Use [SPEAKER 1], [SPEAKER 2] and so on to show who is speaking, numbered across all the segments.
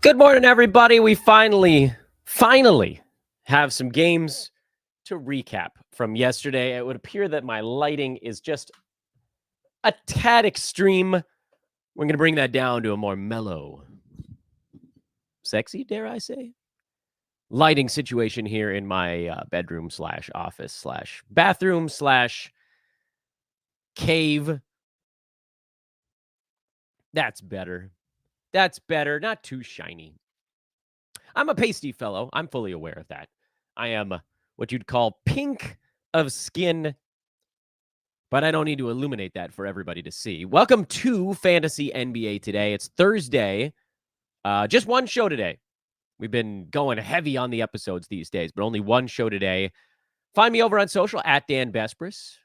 [SPEAKER 1] Good morning, everybody. We finally have some games to recap from yesterday. It would appear that my lighting is just a tad extreme. We're going to bring that down to a more mellow, sexy, dare I say, lighting situation here in my bedroom / office / bathroom / cave. That's better. Not too shiny. I'm a pasty fellow. I'm fully aware of that. I am what you'd call pink of skin, but I don't need to illuminate that for everybody to see. Welcome to Fantasy NBA Today. It's Thursday. Just one show today. We've been going heavy on the episodes these days, but only one show today. Find me over on social at Dan Bespris.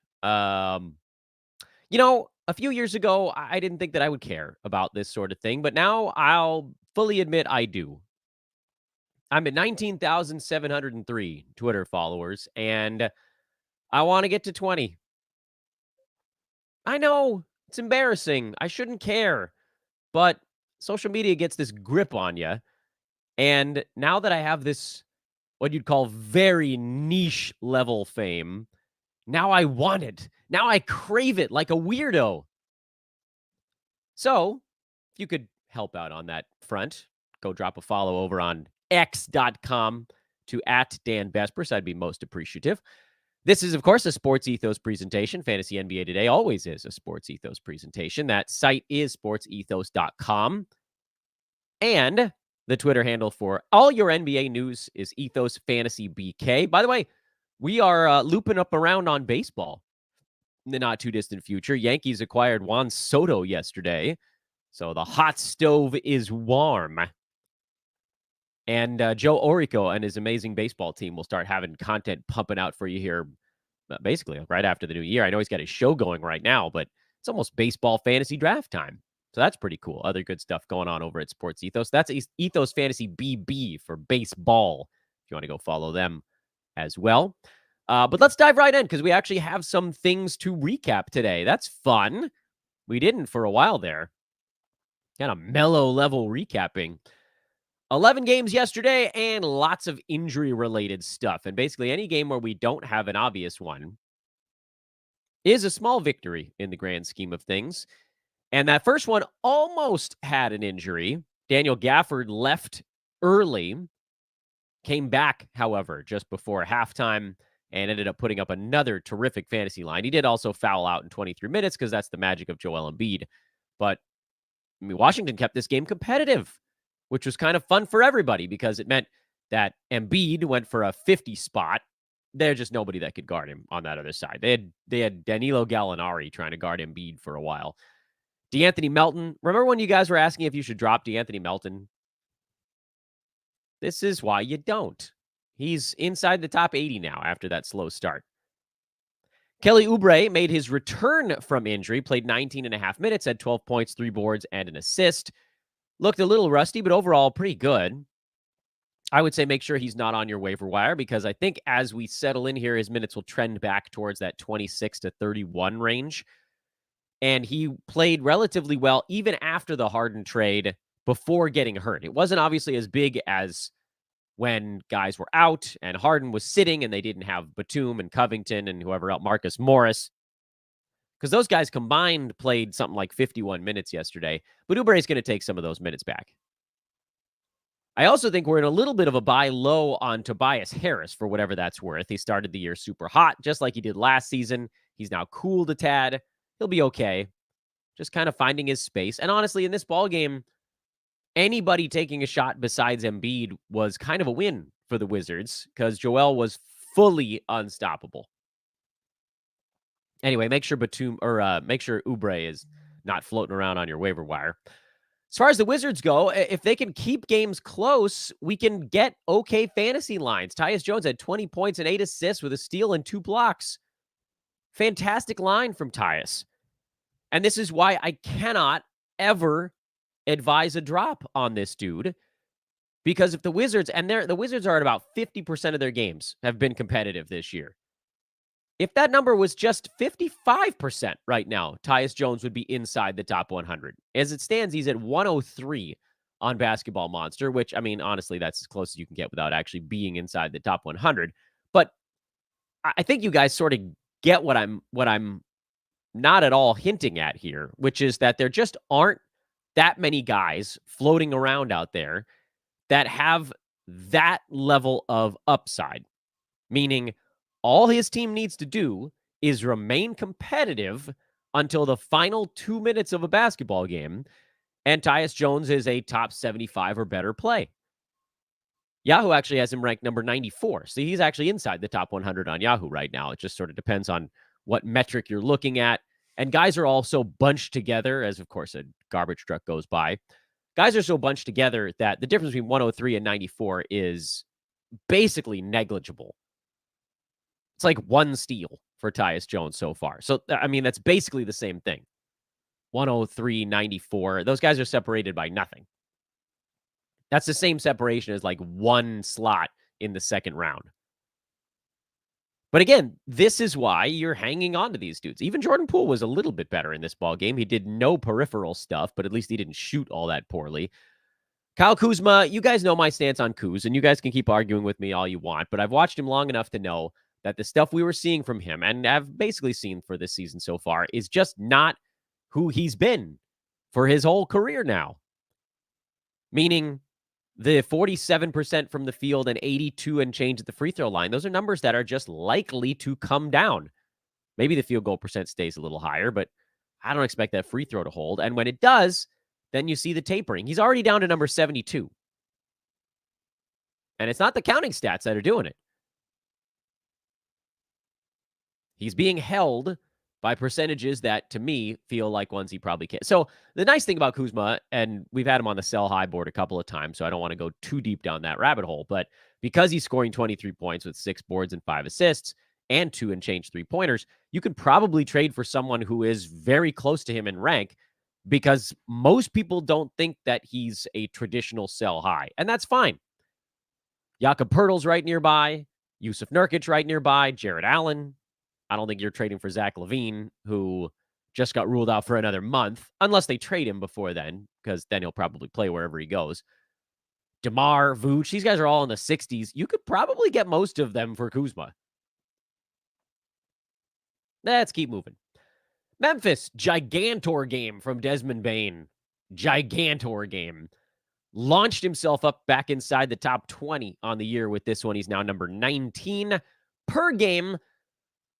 [SPEAKER 1] A few years ago, I didn't think that I would care about this sort of thing, but now I'll fully admit I do. I'm at 19,703 Twitter followers, and I want to get to 20. I know, it's embarrassing. I shouldn't care. But social media gets this grip on you. And now that I have this, what you'd call very niche level fame, now I want it. Now I crave it like a weirdo. So, if you could help out on that front, go drop a follow over on x.com to at Dan Bespris. I'd be most appreciative. This is, of course, a Sports Ethos presentation. Fantasy NBA Today always is a Sports Ethos presentation. That site is sportsethos.com. And the Twitter handle for all your NBA news is Ethos Fantasy BK. By the way, we are looping up around on baseball in the not-too-distant future. Yankees acquired Juan Soto yesterday, so the hot stove is warm. And Joe Orico and his amazing baseball team will start having content pumping out for you here basically right after the new year. I know he's got his show going right now, but it's almost baseball fantasy draft time. So that's pretty cool. Other good stuff going on over at Sports Ethos. That's Ethos Fantasy BB for baseball, if you want to go follow them as well. But let's dive right in because we actually have some things to recap today. That's fun. We didn't for a while there. Kind of mellow level recapping. 11 games yesterday and lots of injury-related stuff. And basically any game where we don't have an obvious one is a small victory in the grand scheme of things. And that first one almost had an injury. Daniel Gafford left early, came back, however, just before halftime and ended up putting up another terrific fantasy line. He did also foul out in 23 minutes because that's the magic of Joel Embiid. But Washington kept this game competitive, which was kind of fun for everybody because it meant that Embiid went for a 50 spot. There's just nobody that could guard him on that other side. They had Danilo Gallinari trying to guard Embiid for a while. DeAnthony Melton. Remember when you guys were asking if you should drop DeAnthony Melton? This is why you don't. He's inside the top 80 now after that slow start. Kelly Oubre made his return from injury, played 19 and a half minutes, had 12 points, 3 boards, and an assist. Looked a little rusty, but overall pretty good. I would say make sure he's not on your waiver wire because I think as we settle in here, his minutes will trend back towards that 26 to 31 range. And he played relatively well even after the Harden trade before getting hurt. It wasn't obviously as big as when guys were out and Harden was sitting and they didn't have Batum and Covington and whoever else, Marcus Morris. Because those guys combined played something like 51 minutes yesterday. But Oubre is going to take some of those minutes back. I also think we're in a little bit of a buy low on Tobias Harris for whatever that's worth. He started the year super hot, just like he did last season. He's now cooled a tad. He'll be okay. Just kind of finding his space. And honestly, in this ballgame, anybody taking a shot besides Embiid was kind of a win for the Wizards because Joel was fully unstoppable. Anyway, make sure Oubre is not floating around on your waiver wire. As far as the Wizards go, if they can keep games close, we can get okay fantasy lines. Tyus Jones had 20 points and 8 assists with a steal and 2 blocks. Fantastic line from Tyus. And this is why I cannot ever advise a drop on this dude. Because if the Wizards, and the Wizards are at about 50% of their games have been competitive this year. If that number was just 55% right now, Tyus Jones would be inside the top 100. As it stands, he's at 103 on Basketball Monster, which, I mean, honestly, that's as close as you can get without actually being inside the top 100. But I think you guys sort of get what I'm not at all hinting at here, which is that there just aren't that many guys floating around out there that have that level of upside. Meaning all his team needs to do is remain competitive until the final 2 minutes of a basketball game, and Tyus Jones is a top 75 or better play. Yahoo actually has him ranked number 94. So he's actually inside the top 100 on Yahoo right now. It just sort of depends on what metric you're looking at. And guys are also bunched together, as of course a garbage truck goes by. Guys are so bunched together that the difference between 103 and 94 is basically negligible. It's like one steal for Tyus Jones so far. So, I mean, that's basically the same thing. 103, 94. Those guys are separated by nothing. That's the same separation as like one slot in the second round. But again, this is why you're hanging on to these dudes. Even Jordan Poole was a little bit better in this ball game. He did no peripheral stuff, but at least he didn't shoot all that poorly. Kyle Kuzma, you guys know my stance on Kuz, and you guys can keep arguing with me all you want, but I've watched him long enough to know that the stuff we were seeing from him, and have basically seen for this season so far, is just not who he's been for his whole career now. Meaning the 47% from the field and 82 and change at the free throw line, those are numbers that are just likely to come down. Maybe the field goal percent stays a little higher, but I don't expect that free throw to hold. And when it does, then you see the tapering. He's already down to number 72. And it's not the counting stats that are doing it. He's being held by percentages that, to me, feel like ones he probably can't. So the nice thing about Kuzma, and we've had him on the sell high board a couple of times, so I don't want to go too deep down that rabbit hole, but because he's scoring 23 points with 6 boards and 5 assists and 2 and change 3-pointers, you could probably trade for someone who is very close to him in rank, because most people don't think that he's a traditional sell high, and that's fine. Jakob Poeltl's right nearby, Yusuf Nurkic right nearby, Jared Allen. I don't think you're trading for Zach LaVine, who just got ruled out for another month, unless they trade him before then, because then he'll probably play wherever he goes. DeMar, Vooch, these guys are all in the 60s. You could probably get most of them for Kuzma. Let's keep moving. Memphis, gigantor game from Desmond Bane. Gigantor game. Launched himself up back inside the top 20 on the year with this one. He's now number 19 per game.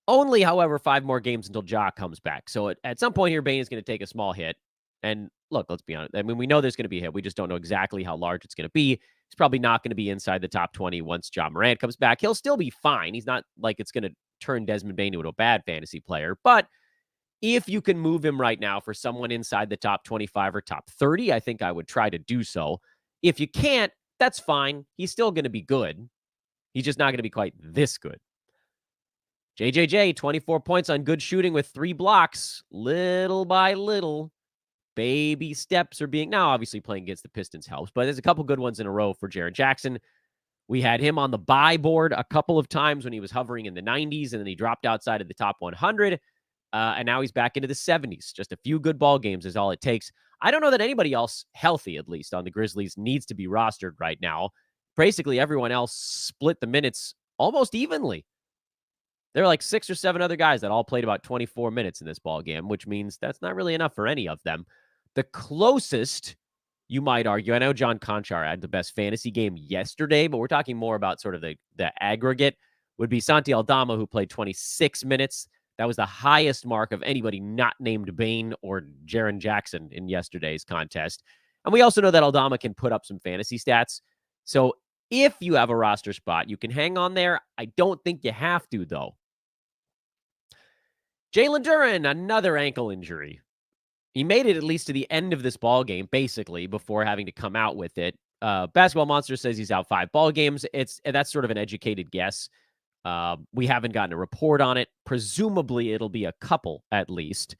[SPEAKER 1] Only, however, 5 more games until Ja comes back. So at some point here, Bane is going to take a small hit. And look, let's be honest. I mean, we know there's going to be a hit. We just don't know exactly how large it's going to be. He's probably not going to be inside the top 20 once Jamal Murray comes back. He'll still be fine. He's not like it's going to turn Desmond Bane into a bad fantasy player. But if you can move him right now for someone inside the top 25 or top 30, I think I would try to do so. If you can't, that's fine. He's still going to be good. He's just not going to be quite this good. JJJ, 24 points on good shooting with 3 blocks. Little by little, baby steps are being... Now, obviously, playing against the Pistons helps, but there's a couple good ones in a row for Jaren Jackson. We had him on the buy board a couple of times when he was hovering in the 90s, and then he dropped outside of the top 100, and now he's back into the 70s. Just a few good ball games is all it takes. I don't know that anybody else, healthy at least, on the Grizzlies needs to be rostered right now. Basically, everyone else split the minutes almost evenly. There are like 6 or 7 other guys that all played about 24 minutes in this ball game, which means that's not really enough for any of them. The closest, you might argue, I know John Conchar had the best fantasy game yesterday, but we're talking more about sort of the aggregate, would be Santi Aldama, who played 26 minutes. That was the highest mark of anybody not named Bane or Jaren Jackson in yesterday's contest. And we also know that Aldama can put up some fantasy stats. So if you have a roster spot, you can hang on there. I don't think you have to, though. Jalen Duren, another ankle injury. He made it at least to the end of this ball game, basically, before having to come out with it. Basketball Monster says he's out 5 ball games. That's sort of an educated guess. We haven't gotten a report on it. Presumably, it'll be a couple at least,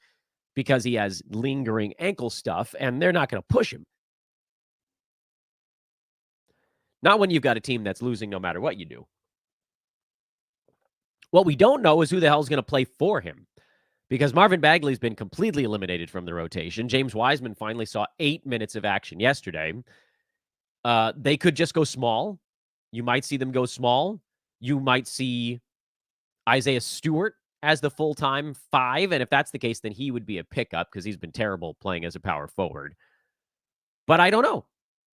[SPEAKER 1] because he has lingering ankle stuff, and they're not going to push him. Not when you've got a team that's losing no matter what you do. What we don't know is who the hell is going to play for him, because Marvin Bagley's been completely eliminated from the rotation. James Wiseman finally saw 8 minutes of action yesterday. They could just go small. You might see them go small. You might see Isaiah Stewart as the full-time 5, and if that's the case, then he would be a pickup because he's been terrible playing as a power forward. But I don't know.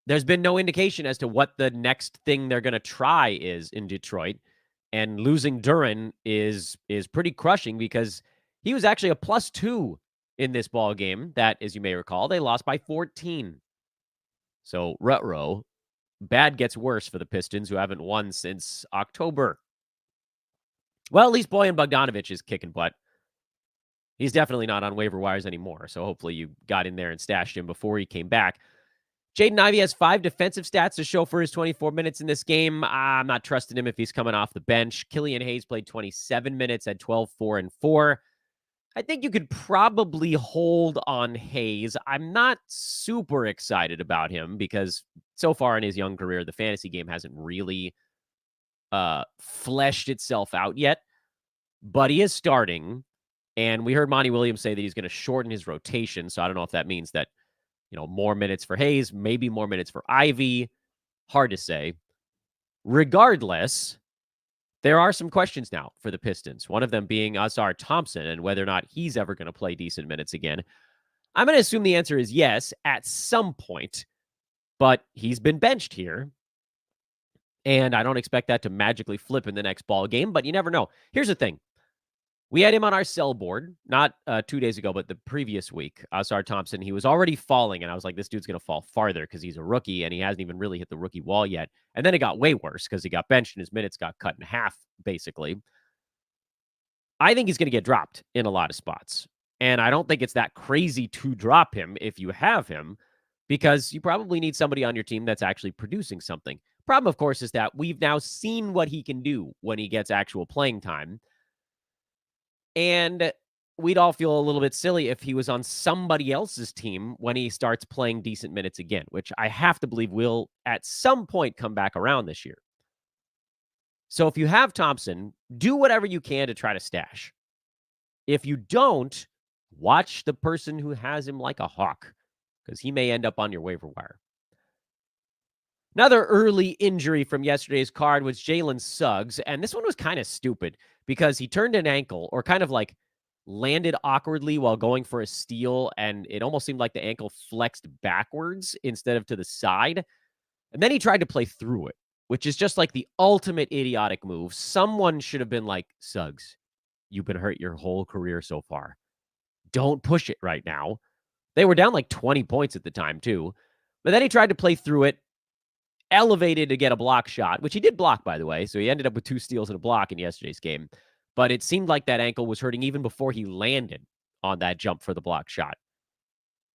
[SPEAKER 1] There's been no indication as to what the next thing they're going to try is in Detroit, and losing Duren is pretty crushing because he was actually a +2 in this ball game that, as you may recall, they lost by 14. So, ruh-roh, bad gets worse for the Pistons, who haven't won since October. Well, at least Bojan Bogdanovic is kicking butt. He's definitely not on waiver wires anymore, so hopefully you got in there and stashed him before he came back. Jaden Ivey has 5 defensive stats to show for his 24 minutes in this game. I'm not trusting him if he's coming off the bench. Killian Hayes played 27 minutes at 12, 4, and 4. I think you could probably hold on Hayes. I'm not super excited about him because so far in his young career, the fantasy game hasn't really fleshed itself out yet. But he is starting, and we heard Monty Williams say that he's going to shorten his rotation, so I don't know if that means that, more minutes for Hayes, maybe more minutes for Ivy. Hard to say. Regardless, there are some questions now for the Pistons, one of them being Ausar Thompson and whether or not he's ever going to play decent minutes again. I'm going to assume the answer is yes at some point, but he's been benched here, and I don't expect that to magically flip in the next ball game, but you never know. Here's the thing. We had him on our sell board, not 2 days ago, but the previous week. Ausar Thompson, he was already falling, and I was like, this dude's going to fall farther because he's a rookie, and he hasn't even really hit the rookie wall yet. And then it got way worse because he got benched, and his minutes got cut in half, basically. I think he's going to get dropped in a lot of spots. And I don't think it's that crazy to drop him if you have him, because you probably need somebody on your team that's actually producing something. Problem, of course, is that we've now seen what he can do when he gets actual playing time. And we'd all feel a little bit silly if he was on somebody else's team when he starts playing decent minutes again, which I have to believe will at some point come back around this year. So if you have Thompson, do whatever you can to try to stash. If you don't, watch the person who has him like a hawk, because he may end up on your waiver wire. Another early injury from yesterday's card was Jalen Suggs, and this one was kind of stupid because he turned an ankle or kind of like landed awkwardly while going for a steal, and it almost seemed like the ankle flexed backwards instead of to the side. And then he tried to play through it, which is just like the ultimate idiotic move. Someone should have been like, Suggs, you've been hurt your whole career so far. Don't push it right now. They were down like 20 points at the time, too. But then he tried to play through it, elevated to get a block shot, which he did block, by the way. So he ended up with 2 steals and a block in yesterday's game. But it seemed like that ankle was hurting even before he landed on that jump for the block shot.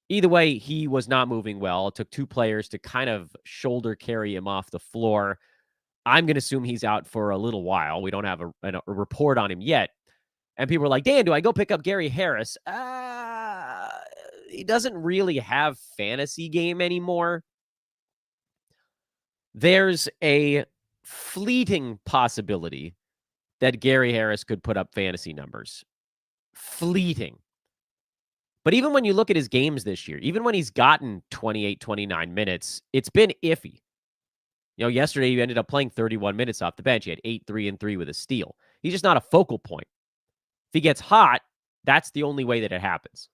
[SPEAKER 1] Either way, he was not moving well. It took 2 players to kind of shoulder carry him off the floor. I'm going to assume he's out for a little while. We don't have a report on him yet. And people are like, Dan, do I go pick up Gary Harris? He doesn't really have fantasy game anymore. There's a fleeting possibility that Gary Harris could put up fantasy numbers. Fleeting. But even when you look at his games this year, even when he's gotten 28, 29 minutes, it's been iffy. Yesterday he ended up playing 31 minutes off the bench. He had 8, 3, and 3 with a steal. He's just not a focal point. If he gets hot, that's the only way that it happens.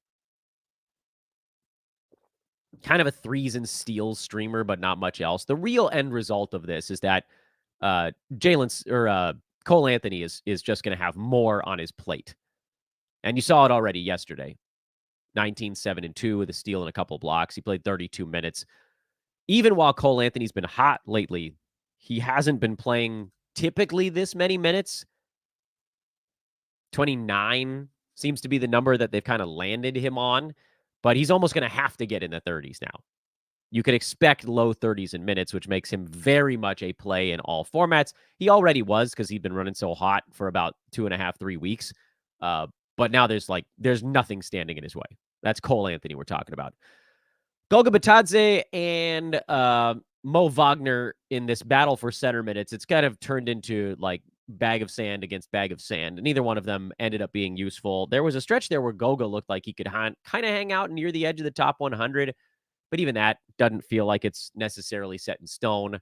[SPEAKER 1] Kind of a threes and steals streamer, but not much else. The real end result of this is that Cole Anthony is just going to have more on his plate. And you saw it already yesterday. 19, 7, and 2 with a steal and a couple blocks. He played 32 minutes. Even while Cole Anthony's been hot lately, he hasn't been playing typically this many minutes. 29 seems to be the number that they've kind of landed him on, but he's almost going to have to get in the 30s now. You could expect low 30s in minutes, which makes him very much a play in all formats. He already was because he'd been running so hot for about 2.5, 3 weeks. But now there's nothing standing in his way. That's Cole Anthony we're talking about. Goga Batadze and Mo Wagner in this battle for center minutes, it's kind of turned into like bag of sand against bag of sand. Neither one of them ended up being useful. There was a stretch there where Goga looked like he could kind of hang out near the edge of the top 100. But even that doesn't feel like it's necessarily set in stone.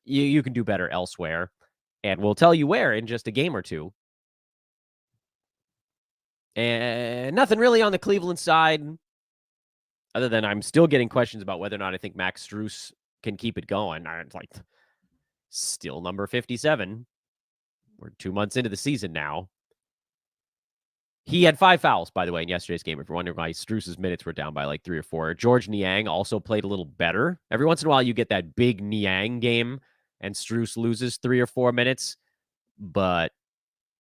[SPEAKER 1] You can do better elsewhere. And we'll tell you where in just a game or two. And nothing really on the Cleveland side, other than I'm still getting questions about whether or not I think Max Strus can keep it going. It's like still number 57. We're 2 months into the season now. He had 5 fouls, by the way, in yesterday's game. If you're wondering why Strus's minutes were down by like 3 or 4. George Niang also played a little better. Every once in a while, you get that big Niang game, and Strus loses 3 or 4 minutes, but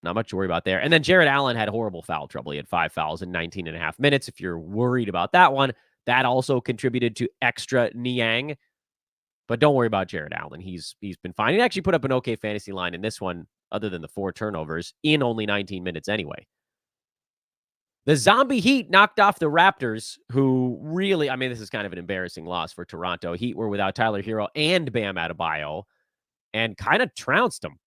[SPEAKER 1] not much to worry about there. And then Jared Allen had horrible foul trouble. He had 5 fouls in 19 and a half minutes. If you're worried about that one, that also contributed to extra Niang. But don't worry about Jared Allen. He's been fine. He actually put up an okay fantasy line in this one, other than the 4 turnovers, in only 19 minutes anyway. The Zombie Heat knocked off the Raptors, who really, this is kind of an embarrassing loss for Toronto. Heat were without Tyler Hero and Bam Adebayo and kind of trounced them.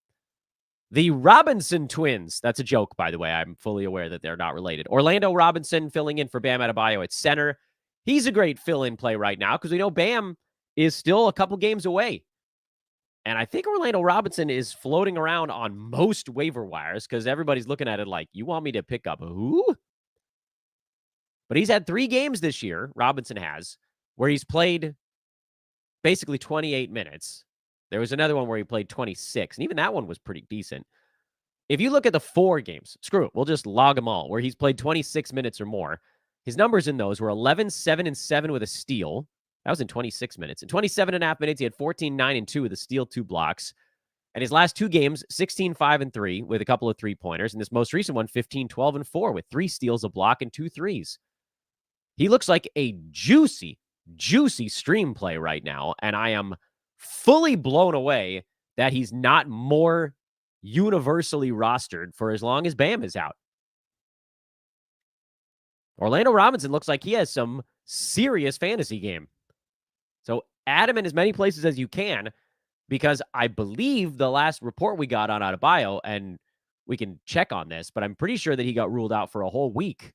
[SPEAKER 1] The Robinson twins, that's a joke, by the way. I'm fully aware that they're not related. Orlando Robinson filling in for Bam Adebayo at center. He's a great fill-in play right now because we know Bam is still a couple games away. And I think Orlando Robinson is floating around on most waiver wires because everybody's looking at it like, you want me to pick up who? But he's had 3 games this year, Robinson has, where he's played basically 28 minutes. There was another one where he played 26, and even that one was pretty decent. If you look at the 4 games, screw it, we'll just log them all, where he's played 26 minutes or more. His numbers in those were 11, 7, and 7 with a steal. That was in 26 minutes. In 27 and a half minutes, he had 14, 9, and 2 with a steal, 2 blocks. And his last 2 games, 16, 5, and 3 with a couple of 3-pointers. And this most recent one, 15, 12, and 4 with 3 steals, a block, and 2 threes. He looks like a juicy stream play right now, and I am fully blown away that he's not more universally rostered for as long as Bam is out. Orlando Robinson looks like he has some serious fantasy game. So add him in as many places as you can, because I believe the last report we got on Adebayo, and we can check on this, but I'm pretty sure that he got ruled out for a whole week.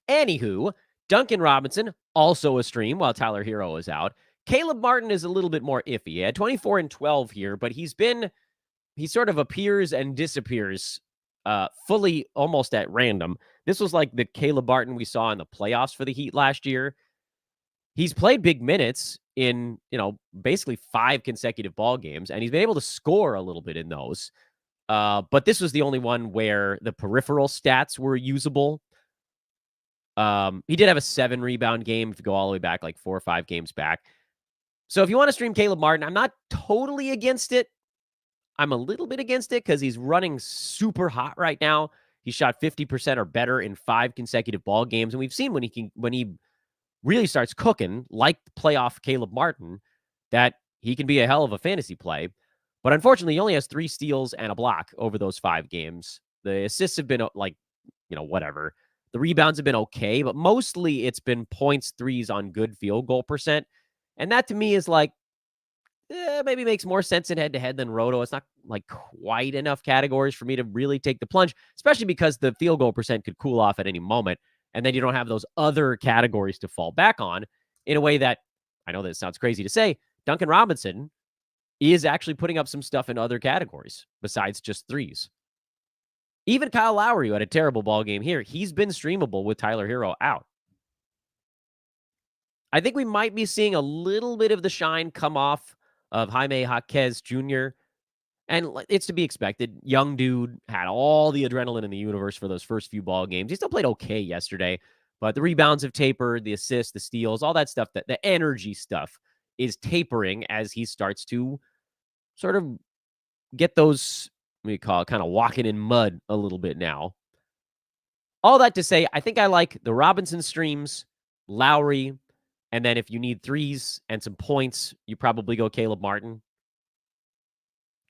[SPEAKER 1] Anywho, Duncan Robinson, also a stream while Tyler Hero is out. Caleb Martin is a little bit more iffy. He had 24 and 12 here, but he sort of appears and disappears fully almost at random. This was like the Caleb Martin we saw in the playoffs for the Heat last year. He's played big minutes in, basically 5 consecutive ball games, and he's been able to score a little bit in those. But this was the only one where the peripheral stats were usable. He did have a 7 rebound game if you go all the way back, like 4 or 5 games back. So if you want to stream Caleb Martin, I'm not totally against it. I'm a little bit against it because he's running super hot right now. He shot 50% or better in 5 consecutive ball games. And we've seen when he really starts cooking, like playoff Caleb Martin, that he can be a hell of a fantasy play. But unfortunately, he only has 3 steals and a block over those 5 games. The assists have been whatever. The rebounds have been okay, but mostly it's been points, threes on good field goal percent. And that to me is like, maybe makes more sense in head-to-head than Roto. It's not like quite enough categories for me to really take the plunge, especially because the field goal percent could cool off at any moment. And then you don't have those other categories to fall back on in a way that, I know that it sounds crazy to say, Duncan Robinson is actually putting up some stuff in other categories besides just threes. Even Kyle Lowry, who had a terrible ball game here, he's been streamable with Tyler Hero out. I think we might be seeing a little bit of the shine come off of Jaime Jaquez Jr., and it's to be expected. Young dude had all the adrenaline in the universe for those first few ball games. He still played okay yesterday, but the rebounds have tapered, the assists, the steals, all that stuff, the energy stuff is tapering as he starts to sort of get those, we call it, kind of walking in mud a little bit now. All that to say, I think I like the Robinson streams, Lowry, and then if you need threes and some points, you probably go Caleb Martin.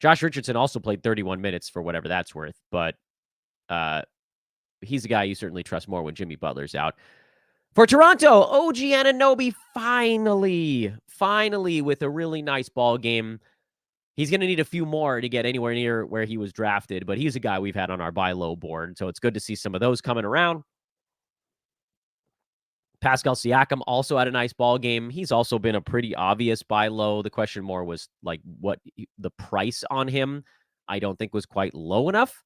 [SPEAKER 1] Josh Richardson also played 31 minutes for whatever that's worth, but he's a guy you certainly trust more when Jimmy Butler's out. For Toronto, OG Anunoby finally with a really nice ball game. He's going to need a few more to get anywhere near where he was drafted, but he's a guy we've had on our buy low board, so it's good to see some of those coming around. Pascal Siakam also had a nice ball game. He's also been a pretty obvious buy low. The question more was like what the price on him I don't think was quite low enough.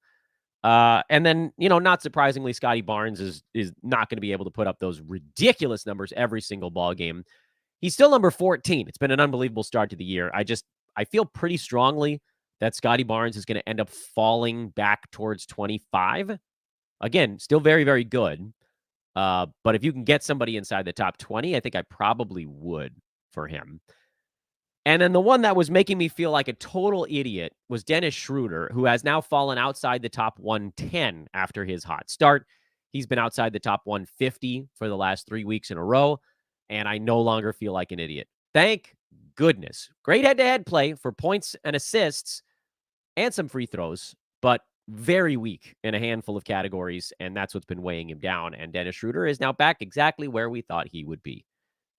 [SPEAKER 1] And then, not surprisingly, Scotty Barnes is not going to be able to put up those ridiculous numbers every single ball game. He's still number 14. It's been an unbelievable start to the year. I feel pretty strongly that Scotty Barnes is going to end up falling back towards 25. Again, still very, very good. But if you can get somebody inside the top 20, I think I probably would for him. And then the one that was making me feel like a total idiot was Dennis Schroeder, who has now fallen outside the top 110 after his hot start. He's been outside the top 150 for the last 3 weeks in a row, and I no longer feel like an idiot. Thank goodness. Great head-to-head play for points and assists and some free throws, but very weak in a handful of categories, and that's what's been weighing him down. And Dennis Schroeder is now back exactly where we thought he would be.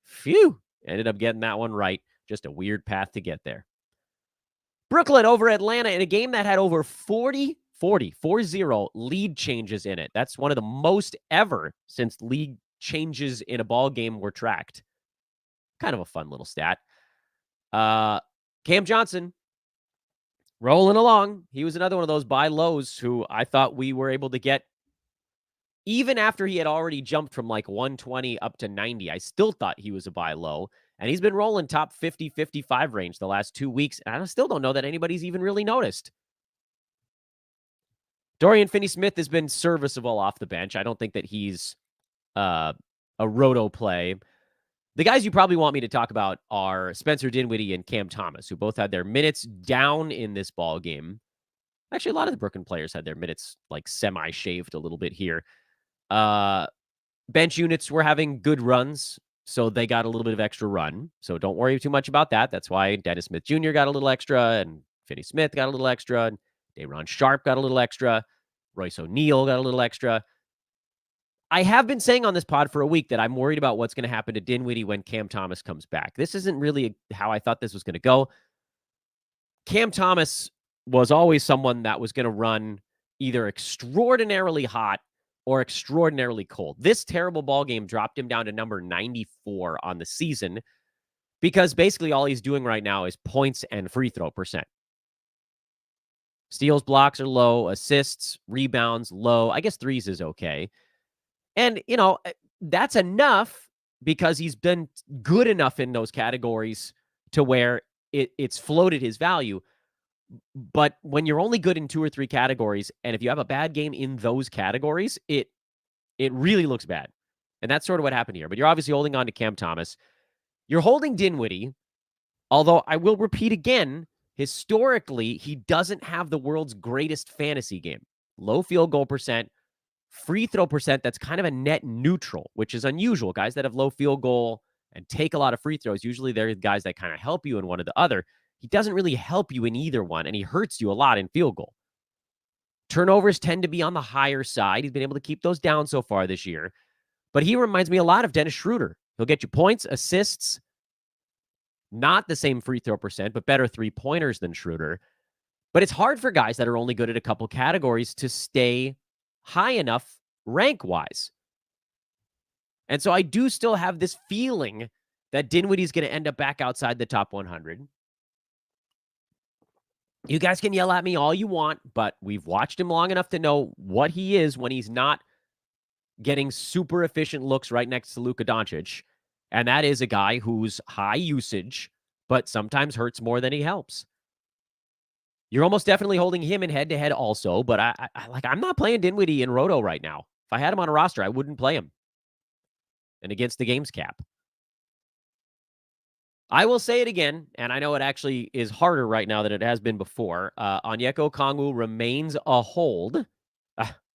[SPEAKER 1] Phew! Ended up getting that one right. Just a weird path to get there. Brooklyn over Atlanta in a game that had over 40 lead changes in it. That's one of the most ever since lead changes in a ball game were tracked. Kind of a fun little stat. Cam Johnson rolling along. He was another one of those buy lows who I thought we were able to get even after he had already jumped from like 120 up to 90. I still thought he was a buy low. And he's been rolling top 50, 55 range the last 2 weeks. And I still don't know that anybody's even really noticed. Dorian Finney-Smith has been serviceable off the bench. I don't think that he's a roto play. The guys you probably want me to talk about are Spencer Dinwiddie and Cam Thomas, who both had their minutes down in this ball game. Actually, a lot of the Brooklyn players had their minutes like semi-shaved a little bit here. Bench units were having good runs. So they got a little bit of extra run. So don't worry too much about that. That's why Dennis Smith Jr. got a little extra, and Finney-Smith got a little extra, and Day'Ron Sharpe got a little extra, Royce O'Neal got a little extra. I have been saying on this pod for a week that I'm worried about what's going to happen to Dinwiddie when Cam Thomas comes back. This isn't really how I thought this was going to go. Cam Thomas was always someone that was going to run either extraordinarily hot or extraordinarily cold. This terrible ball game dropped him down to number 94 on the season because basically all he's doing right now is points and free throw percent. Steals, blocks are low, assists, rebounds low. I guess threes is okay. And, that's enough because he's been good enough in those categories to where it's floated his value. But when you're only good in 2 or 3 categories, and if you have a bad game in those categories, it really looks bad. And that's sort of what happened here. But you're obviously holding on to Cam Thomas. You're holding Dinwiddie, although I will repeat again, historically, he doesn't have the world's greatest fantasy game. Low field goal percent, free throw percent, that's kind of a net neutral, which is unusual. Guys that have low field goal and take a lot of free throws, usually they're guys that kind of help you in one or the other. He doesn't really help you in either one, and he hurts you a lot in field goal. Turnovers tend to be on the higher side. He's been able to keep those down so far this year. But he reminds me a lot of Dennis Schroeder. He'll get you points, assists, not the same free throw percent, but better three-pointers than Schroeder. But it's hard for guys that are only good at a couple categories to stay high enough rank-wise. And so I do still have this feeling that Dinwiddie's going to end up back outside the top 100. You guys can yell at me all you want, but we've watched him long enough to know what he is when he's not getting super efficient looks right next to Luka Doncic. And that is a guy who's high usage, but sometimes hurts more than he helps. You're almost definitely holding him in head-to-head also, but I'm not playing Dinwiddie in Roto right now. If I had him on a roster, I wouldn't play him. And against the games cap. I will say it again, and I know it actually is harder right now than it has been before. Onyeka Okongwu remains a hold.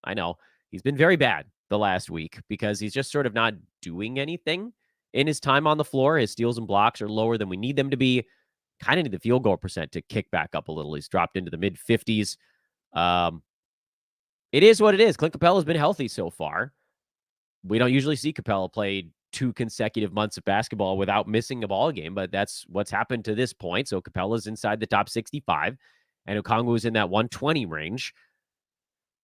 [SPEAKER 1] I know. He's been very bad the last week because he's just sort of not doing anything in his time on the floor. His steals and blocks are lower than we need them to be. Kind of need the field goal percent to kick back up a little. He's dropped into the mid-50s. It is what it is. Clint Capella's been healthy so far. We don't usually see Capella play 2 consecutive months of basketball without missing a ball game, but that's what's happened to this point. So Capella's inside the top 65, and Okongwu's in that 120 range.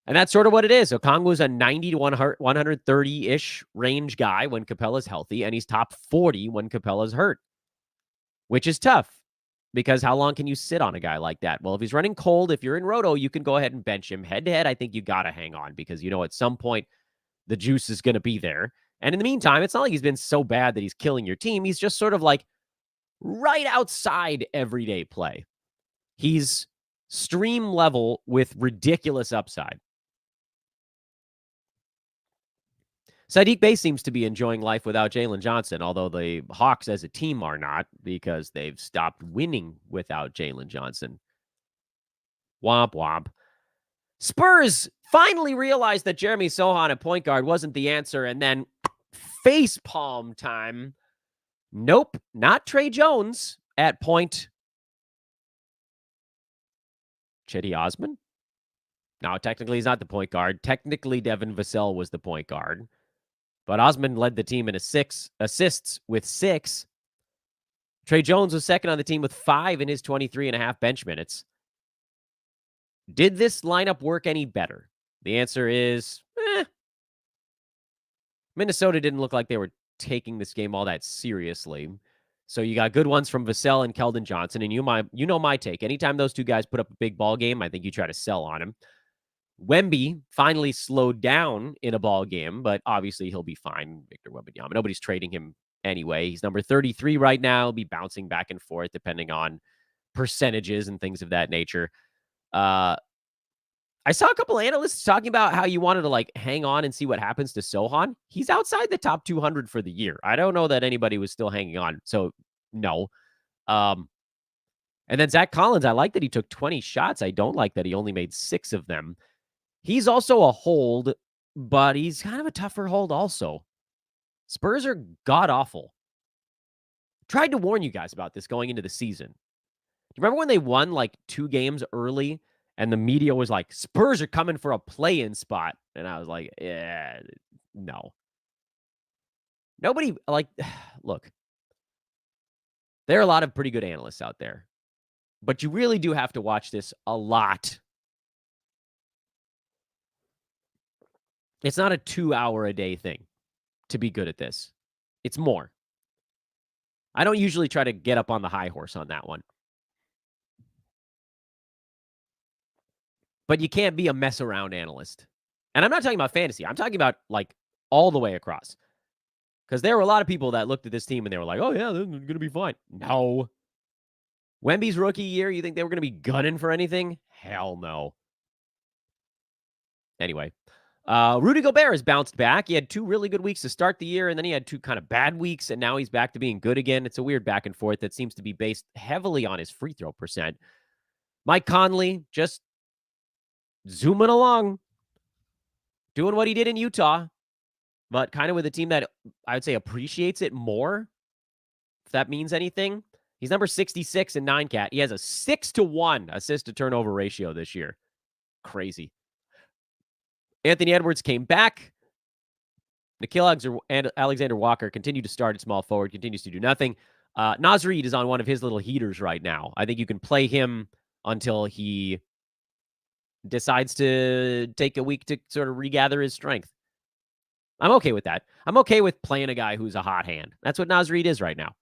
[SPEAKER 1] And that's sort of what it is. Okongwu's a 90 to 130-ish range guy when Capella's healthy, and he's top 40 when Capella's hurt, which is tough because how long can you sit on a guy like that? Well, if he's running cold, if you're in Roto, you can go ahead and bench him. Head-to-head, I think you got to hang on because, at some point the juice is going to be there. And in the meantime, it's not like he's been so bad that he's killing your team. He's just sort of like right outside everyday play. He's stream level with ridiculous upside. Sadiq Bey seems to be enjoying life without Jalen Johnson, although the Hawks as a team are not because they've stopped winning without Jalen Johnson. Womp womp. Spurs finally realized that Jeremy Sohan at point guard wasn't the answer, and then facepalm time. Nope, not Trey Jones at point. Cedi Osman? No, technically he's not the point guard. Technically Devin Vassell was the point guard. But Osman led the team in assists with 6. Trey Jones was second on the team with 5 in his 23.5 bench minutes. Did this lineup work any better? The answer is, Minnesota didn't look like they were taking this game all that seriously. So you got good ones from Vassell and Keldon Johnson, and you know my take. Anytime those two guys put up a big ball game, I think you try to sell on him. Wemby finally slowed down in a ball game, but obviously he'll be fine. Victor Wembanyama. Nobody's trading him anyway. He's number 33 right now. He'll be bouncing back and forth depending on percentages and things of that nature. I saw a couple analysts talking about how you wanted to hang on and see what happens to Sohan. He's outside the top 200 for the year. I don't know that anybody was still hanging on. So no. And then Zach Collins, I like that he took 20 shots. I don't like that he only made 6 of them. He's also a hold, but he's kind of a tougher hold also. Spurs are god-awful. Tried to warn you guys about this going into the season. Do you remember when they won 2 games early and the media was like, Spurs are coming for a play-in spot? And I was like, yeah, no. Nobody, look, there are a lot of pretty good analysts out there, but you really do have to watch this a lot. It's not a 2-hour-a-day thing to be good at this. It's more. I don't usually try to get up on the high horse on that one. But you can't be a mess-around analyst. And I'm not talking about fantasy. I'm talking about, all the way across. Because there were a lot of people that looked at this team and they were like, oh, yeah, they're going to be fine. No. Wemby's rookie year, you think they were going to be gunning for anything? Hell no. Anyway. Rudy Gobert has bounced back. He had 2 really good weeks to start the year, and then he had 2 kind of bad weeks, and now he's back to being good again. It's a weird back and forth that seems to be based heavily on his free throw percent. Mike Conley just zooming along, doing what he did in Utah, but kind of with a team that I would say appreciates it more, if that means anything. He's number 66 in 9-cat. He has a 6-to-1 assist-to-turnover ratio this year. Crazy. Anthony Edwards came back. Nickeil Alexander-Walker continued to start at small forward, continues to do nothing. Naz Reid is on one of his little heaters right now. I think you can play him until he decides to take a week to sort of regather his strength. I'm okay with that. I'm okay with playing a guy who's a hot hand. That's what Naz Reid is right now.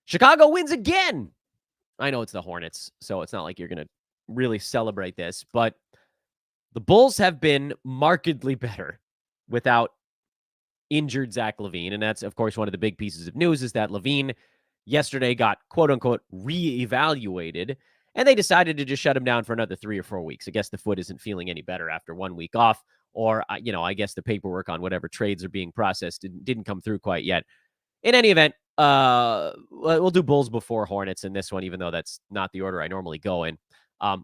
[SPEAKER 1] Chicago wins again. I know it's the Hornets, so it's not like you're going to really celebrate this, but the Bulls have been markedly better without injured Zach LaVine. And that's, of course, one of the big pieces of news is that LaVine yesterday got, quote-unquote, reevaluated, and they decided to just shut him down for another 3 or 4 weeks. I guess the foot isn't feeling any better after 1 week off, or, I guess the paperwork on whatever trades are being processed didn't come through quite yet. In any event, we'll do Bulls before Hornets in this one, even though that's not the order I normally go in.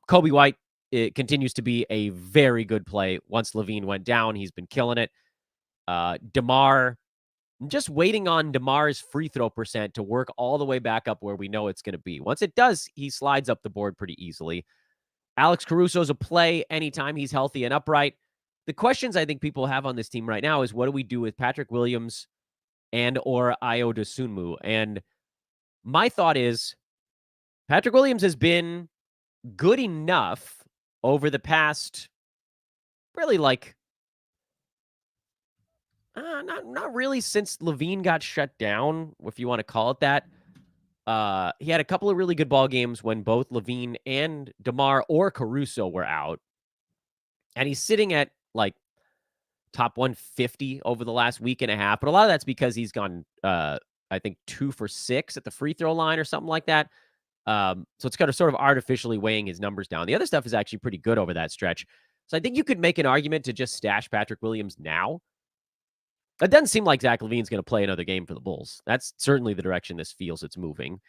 [SPEAKER 1] Kobe White, it continues to be a very good play. Once LaVine went down, he's been killing it. DeMar, just waiting on DeMar's free throw percent to work all the way back up where we know it's going to be. Once it does, he slides up the board pretty easily. Alex Caruso's a play anytime he's healthy and upright. The questions I think people have on this team right now is what do we do with Patrick Williams and or Ayo Dosunmu? And my thought is Patrick Williams has been good enough over the past really not really since Levine got shut down, if you want to call it that. He had a couple of really good ball games when both Levine and DeMar or Caruso were out. And he's sitting at top 150 over the last week and a half. But a lot of that's because he's gone, I think, 2 for 6 at the free throw line or something like that. So it's kind of sort of artificially weighing his numbers down. The other stuff is actually pretty good over that stretch. So I think you could make an argument to just stash Patrick Williams now. It doesn't seem like Zach LaVine's going to play another game for the Bulls. That's certainly the direction this feels it's moving.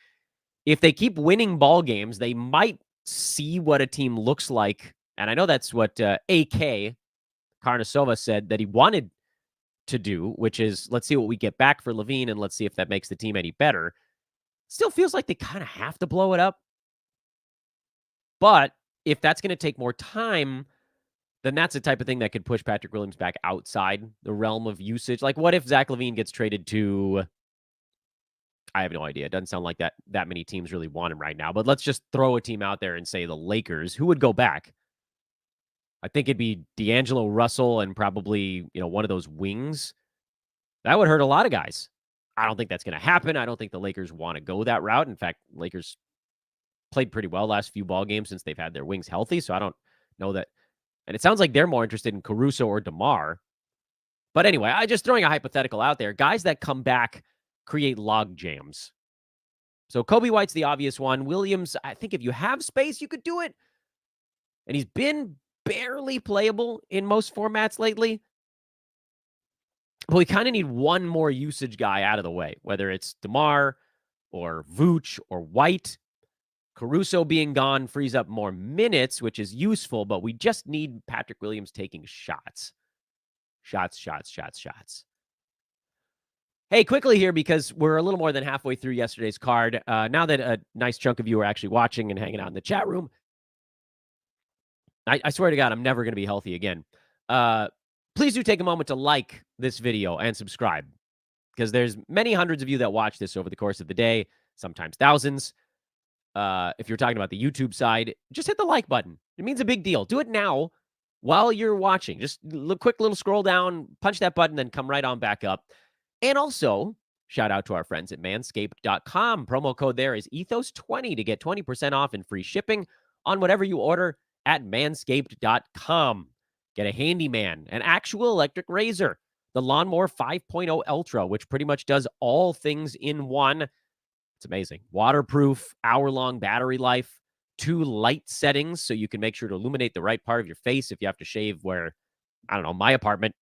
[SPEAKER 1] If they keep winning ball games, they might see what a team looks like. And I know that's what AK Carnasova said that he wanted to do, which is let's see what we get back for LaVine and let's see if that makes the team any better. Still feels like they kind of have to blow it up. But if that's going to take more time, then that's the type of thing that could push Patrick Williams back outside the realm of usage. Like, what if Zach LaVine gets traded to, I have no idea. It doesn't sound like that many teams really want him right now. But let's just throw a team out there and say the Lakers. Who would go back? I think it'd be D'Angelo Russell and probably, one of those wings. That would hurt a lot of guys. I don't think that's going to happen. I don't think the Lakers want to go that route. In fact, Lakers played pretty well last few ball games since they've had their wings healthy. So I don't know that. And it sounds like they're more interested in Caruso or DeMar. But anyway, I just throwing a hypothetical out there. Guys that come back create log jams. So Kobe White's the obvious one. Williams, I think if you have space, you could do it. And he's been barely playable in most formats lately. But we kind of need one more usage guy out of the way, whether it's DeMar or Vooch or White. Caruso being gone frees up more minutes, which is useful, but we just need Patrick Williams taking shots. Shots. Hey, quickly here, because we're a little more than halfway through yesterday's card. Now that a nice chunk of you are actually watching and hanging out in the chat room, I swear to God, I'm never going to be healthy again. Please do take a moment to like this video and subscribe, because there's many hundreds of you that watch this over the course of the day, sometimes thousands. If you're talking about the YouTube side, just hit the like button. It means a big deal. Do it now while you're watching. Just quick little scroll down, punch that button, then come right on back up. And also, shout out to our friends at manscaped.com. Promo code there is Ethos20 to get 20% off and free shipping on whatever you order at manscaped.com. Get a handyman, an actual electric razor, the Lawnmower 5.0 Ultra, which pretty much does all things in one. It's amazing. Waterproof, hour-long battery life, 2 light settings so you can make sure to illuminate the right part of your face if you have to shave where, I don't know, my apartment,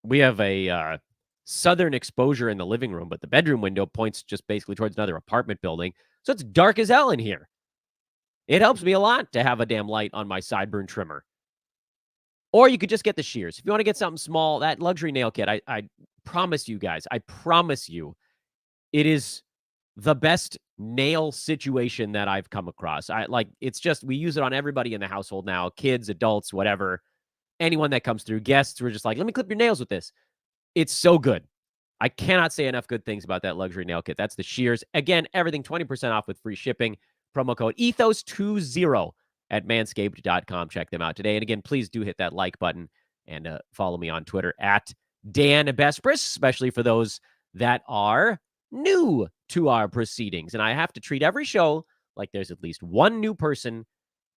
[SPEAKER 1] we have a southern exposure in the living room, but the bedroom window points just basically towards another apartment building. So it's dark as hell in here. It helps me a lot to have a damn light on my sideburn trimmer. Or you could just get the shears. If you want to get something small, that luxury nail kit, I promise you guys, I promise you, it is the best nail situation that I've come across. It's just, we use it on everybody in the household now, kids, adults, whatever, anyone that comes through, guests, we're just like, let me clip your nails with this. It's so good. I cannot say enough good things about that luxury nail kit. That's the shears. Again, everything 20% off with free shipping. Promo code Ethos20 at manscaped.com. Check them out today. And again, please do hit that like button and follow me on Twitter at Dan Bespris, especially for those that are new to our proceedings. And I have to treat every show like there's at least one new person,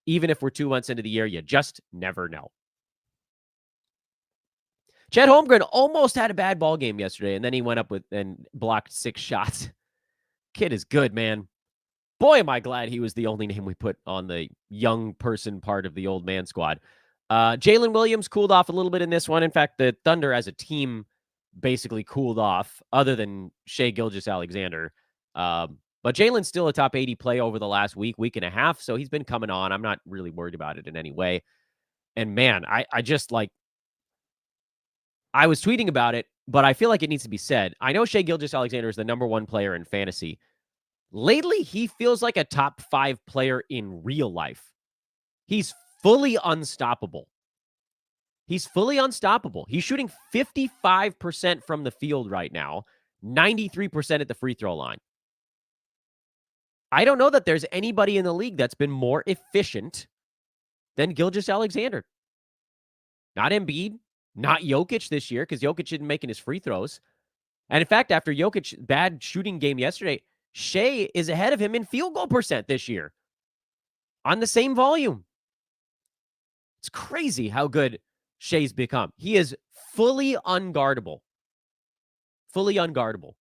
[SPEAKER 1] even if we're 2 months into the year. You just never know. Chet Holmgren almost had a bad ball game yesterday, and then he went up with and blocked 6 shots. Kid is good, man. Boy, am I glad he was the only name we put on the young person part of the old man squad. Jalen Williams cooled off a little bit in this one. In fact, the Thunder as a team basically cooled off, other than Shai Gilgeous-Alexander. But Jalen's still a top 80 play over the last week and a half, so he's been coming on. I'm not really worried about it in any way. And man, I just I was tweeting about it, but I feel like it needs to be said. I know Shai Gilgeous-Alexander is the number 1 player in fantasy. Lately, he feels like a top 5 player in real life. He's fully unstoppable. He's shooting 55% from the field right now, 93% at the free throw line. I don't know that there's anybody in the league that's been more efficient than Gilgeous-Alexander. Not Embiid, not Jokic this year, because Jokic isn't making his free throws. And in fact, after Jokic's bad shooting game yesterday, Shea is ahead of him in field goal percent this year on the same volume. It's crazy how good Shea's become. He is fully unguardable. Fully unguardable.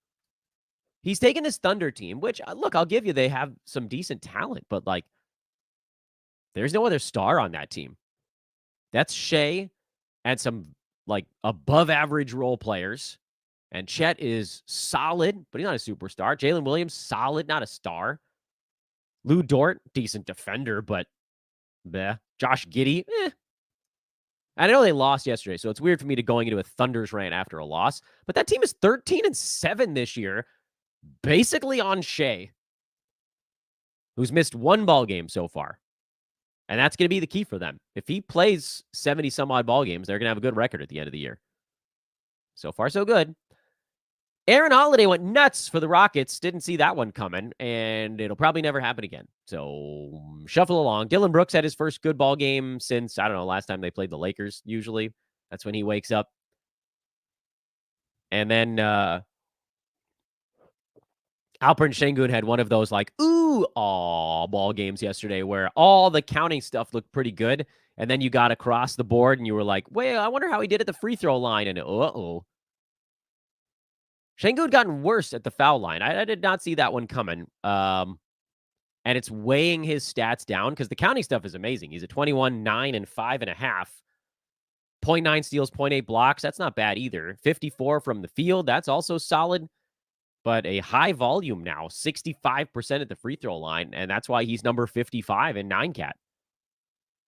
[SPEAKER 1] He's taken this Thunder team, which, look, I'll give you, they have some decent talent, but like, there's no other star on that team. That's Shea and some like above average role players. And Chet is solid, but he's not a superstar. Jalen Williams, solid, not a star. Lou Dort, decent defender, but bleh. Josh Giddey, eh. And I know they lost yesterday, so it's weird for me to going into a Thunder's rant after a loss. But that team is 13-7 this year, basically on Shea, who's missed one ball game so far. And that's going to be the key for them. If he plays 70-some-odd ball games, they're going to have a good record at the end of the year. So far, so good. Aaron Holiday went nuts for the Rockets. Didn't see that one coming, and it'll probably never happen again. So shuffle along. Dylan Brooks had his first good ball game since, I don't know, last time they played the Lakers, usually. That's when he wakes up. And then Alperen Sengun had one of those like, ooh, aw, ball games yesterday where all the counting stuff looked pretty good. And then you got across the board and you were like, wait, I wonder how he did at the free throw line. And uh-oh. Sengun had gotten worse at the foul line. I did not see that one coming. And it's weighing his stats down because the counting stuff is amazing. He's at 21, 9, and 5.5. 0.9 steals, 0.8 blocks. That's not bad either. 54 from the field. That's also solid. But a high volume now, 65% at the free throw line. And that's why he's number 55 in 9-cat.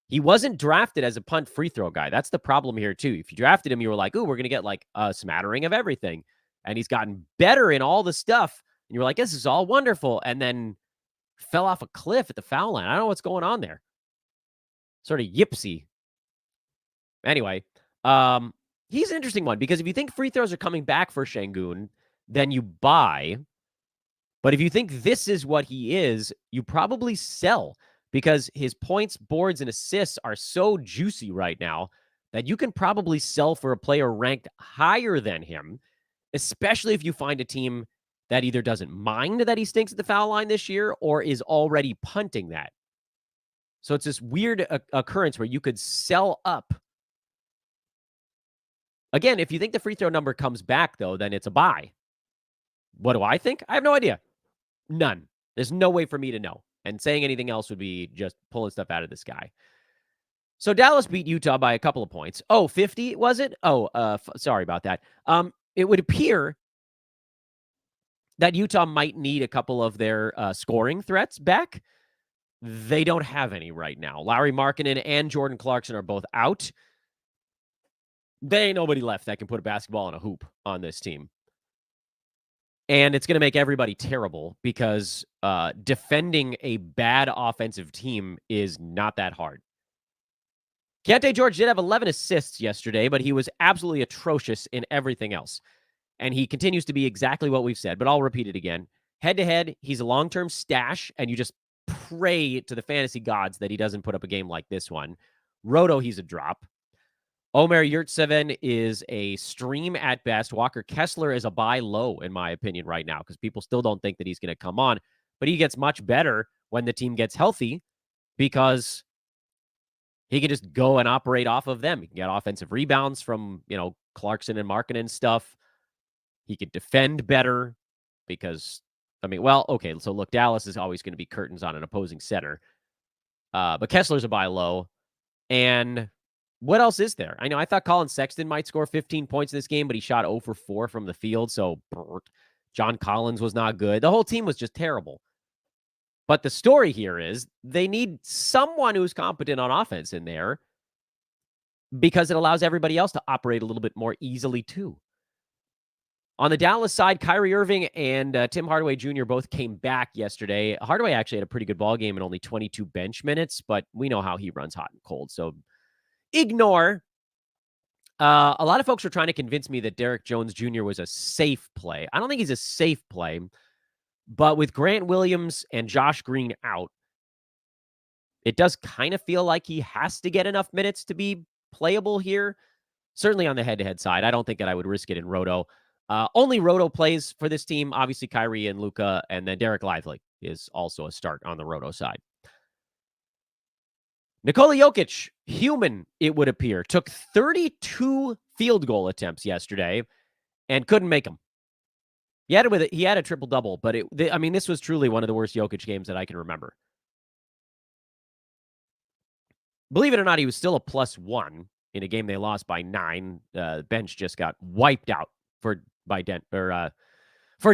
[SPEAKER 1] He wasn't drafted as a punt free throw guy. That's the problem here, too. If you drafted him, you were like, ooh, we're going to get like a smattering of everything. And he's gotten better in all the stuff. And you're like, this is all wonderful. And then fell off a cliff at the foul line. I don't know what's going on there. Sort of yipsy. Anyway, he's an interesting one because if you think free throws are coming back for Sengun, then you buy. But if you think this is what he is, you probably sell because his points, boards, and assists are so juicy right now that you can probably sell for a player ranked higher than him, especially if you find a team that either doesn't mind that he stinks at the foul line this year or is already punting that. So it's this weird occurrence where you could sell up. Again, if you think the free throw number comes back, though, then it's a buy. What do I think? I have no idea. None. There's no way for me to know. And saying anything else would be just pulling stuff out of the sky. So Dallas beat Utah by a couple of points. Oh, 50, was it? Oh, sorry about that. It would appear that Utah might need a couple of their scoring threats back. They don't have any right now. Lauri Markkanen and Jordan Clarkson are both out. There ain't nobody left that can put a basketball in a hoop on this team. And it's going to make everybody terrible because defending a bad offensive team is not that hard. Keontae George did have 11 assists yesterday, but he was absolutely atrocious in everything else. And he continues to be exactly what we've said, but I'll repeat it again. Head-to-head, he's a long-term stash, and you just pray to the fantasy gods that he doesn't put up a game like this one. Roto, he's a drop. Omer Yurtseven is a stream at best. Walker Kessler is a buy low, in my opinion, right now, because people still don't think that he's going to come on. But he gets much better when the team gets healthy because he can just go and operate off of them. He can get offensive rebounds from, Clarkson and Markkanen and stuff. He could defend better because, okay, so look, Dallas is always going to be curtains on an opposing center. But Kessler's a buy low. And what else is there? I thought Colin Sexton might score 15 points in this game, but he shot 0 for 4 from the field. So John Collins was not good. The whole team was just terrible. But the story here is they need someone who's competent on offense in there because it allows everybody else to operate a little bit more easily too. On the Dallas side, Kyrie Irving and Tim Hardaway Jr. both came back yesterday. Hardaway actually had a pretty good ball game in only 22 bench minutes, but we know how he runs hot and cold. So ignore. A lot of folks are trying to convince me that Derek Jones Jr. was a safe play. I don't think he's a safe play, but with Grant Williams and Josh Green out, it does kind of feel like he has to get enough minutes to be playable here. Certainly on the head-to-head side. I don't think that I would risk it in Roto. Only Roto plays for this team. Obviously, Kyrie and Luka, and then Derek Lively is also a start on the Roto side. Nikola Jokic, human, it would appear, took 32 field goal attempts yesterday and couldn't make them. He had a triple-double, but this was truly one of the worst Jokic games that I can remember. Believe it or not, he was still a +1 in a game they lost by 9. Bench just got wiped out for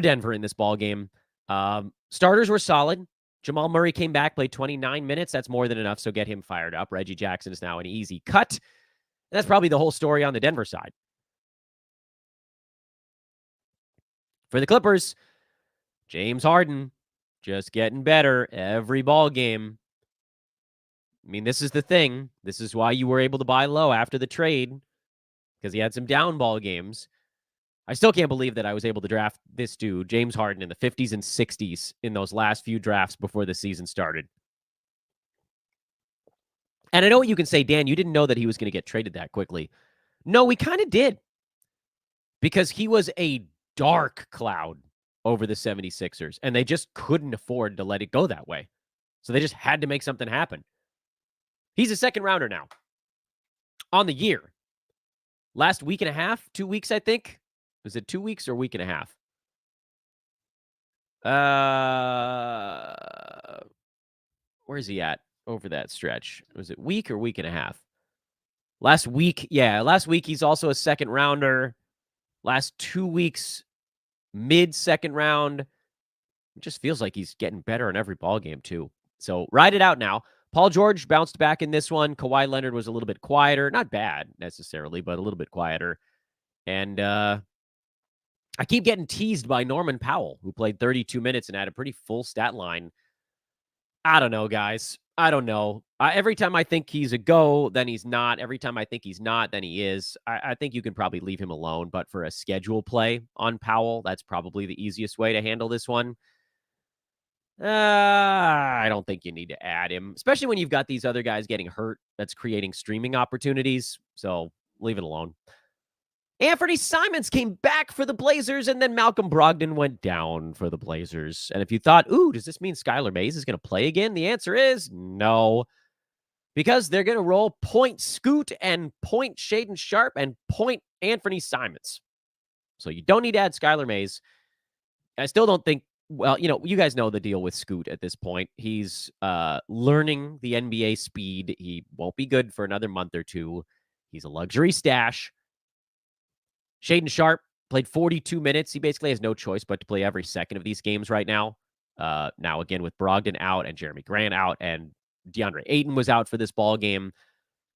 [SPEAKER 1] Denver in this ball game. Starters were solid. Jamal Murray came back, played 29 minutes. That's more than enough, so get him fired up. Reggie Jackson is now an easy cut. And that's probably the whole story on the Denver side. For the Clippers, James Harden just getting better every ball game. I mean, this is the thing. This is why you were able to buy low after the trade, because he had some down ball games. I still can't believe that I was able to draft this dude, James Harden, in the 50s and 60s in those last few drafts before the season started. And I know what you can say, Dan, you didn't know that he was going to get traded that quickly. No, we kind of did. Because he was a dark cloud over the 76ers, and they just couldn't afford to let it go that way. So they just had to make something happen. He's a second rounder now on the year. Last week and a half, 2 weeks, I think. Was it 2 weeks or a week and a half? Where's he at over that stretch? Was it week or week and a half? Last week he's also a second rounder. Last 2 weeks, mid-second round. It just feels like he's getting better in every ball game, too. So ride it out now. Paul George bounced back in this one. Kawhi Leonard was a little bit quieter. Not bad, necessarily, but a little bit quieter. And I keep getting teased by Norman Powell, who played 32 minutes and had a pretty full stat line. I don't know, guys. I don't know. Every time I think he's a go, then he's not. Every time I think he's not, then he is. I think you can probably leave him alone. But for a schedule play on Powell, that's probably the easiest way to handle this one. I don't think you need to add him, especially when you've got these other guys getting hurt. That's creating streaming opportunities. So leave it alone. Anfernee Simons came back for the Blazers, and then Malcolm Brogdon went down for the Blazers. And if you thought, does this mean Skylar Mays is going to play again? The answer is no. Because they're going to roll point Scoot and point Shaedon Sharpe and point Anfernee Simons. So you don't need to add Skylar Mays. I still don't think, you guys know the deal with Scoot at this point. He's learning the NBA speed. He won't be good for another month or two. He's a luxury stash. Shaedon Sharpe played 42 minutes. He basically has no choice but to play every second of these games right now. Now, again, with Brogdon out and Jeremy Grant out and DeAndre Ayton was out for this ball game.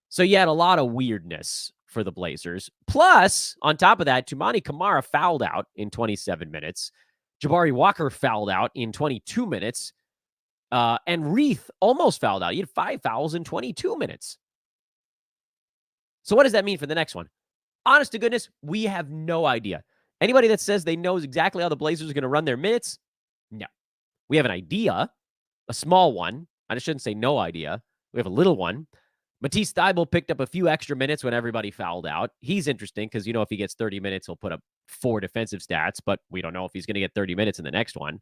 [SPEAKER 1] So you had a lot of weirdness for the Blazers. Plus, on top of that, Toumani Camara fouled out in 27 minutes. Jabari Walker fouled out in 22 minutes. And Reith almost fouled out. He had 5 fouls in 22 minutes. So what does that mean for the next one? Honest to goodness, we have no idea. Anybody that says they knows exactly how the Blazers are going to run their minutes, no. We have an idea, a small one. I shouldn't say no idea. We have a little one. Matisse Thybulle picked up a few extra minutes when everybody fouled out. He's interesting because, if he gets 30 minutes, he'll put up 4 defensive stats, but we don't know if he's going to get 30 minutes in the next one.